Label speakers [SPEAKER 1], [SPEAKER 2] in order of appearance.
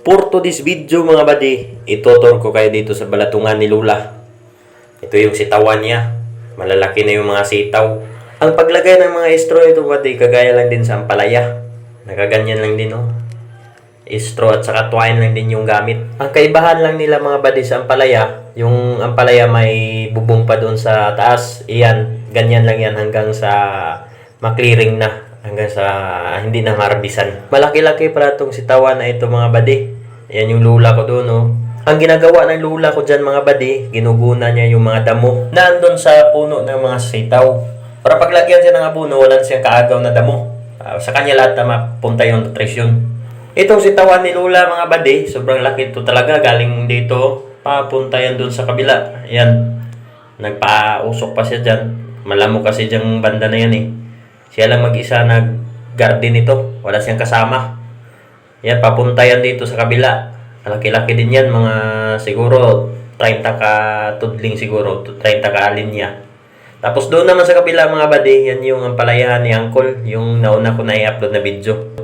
[SPEAKER 1] For today's video mga buddy, itutur ko kayo dito sa balatungan ni Lola. Ito yung sitawan niya. Malalaki na yung mga sitaw. Ang paglagay ng mga straw ito buddy, kagaya lang din sa ampalaya. Nakaganyan lang din oh. Straw at saka twine lang din yung gamit. Ang kaibahan lang nila mga buddy sa ampalaya, yung ampalaya may bubong pa doon sa taas. Iyan, ganyan lang yan hanggang sa maklearing na. Hanggang sa hindi na marbisan. Malaki-laki pala itong sitawan na ito mga buddy. Ayan yung lula ko doon oh. Ang ginagawa ng lula ko dyan mga buddy, ginuguna niya yung mga damo na andun sa puno ng mga sitaw. Para paglagyan siya ng abono, wala siyang kaagaw na damo. Sa kanya lahat na mapunta yung nutrisyon. Itong sitawan ni Lola mga buddy, sobrang laki ito talaga. Galing dito, papunta yan dun sa kabila. Ayan, nagpausok pa siya dyan. Malamo kasi dyang banda na yan eh. Siya lang mag-isa nag-garden ito. Wala siyang kasama. Yan, papunta yan dito sa kabila. Laki-laki din yan. Mga siguro 30 ka tudling siguro. 30 ka linya. Tapos doon naman sa kabila mga buddy, yan yung ampalayahan ni Uncle. Yung nauna ko na i-upload na video.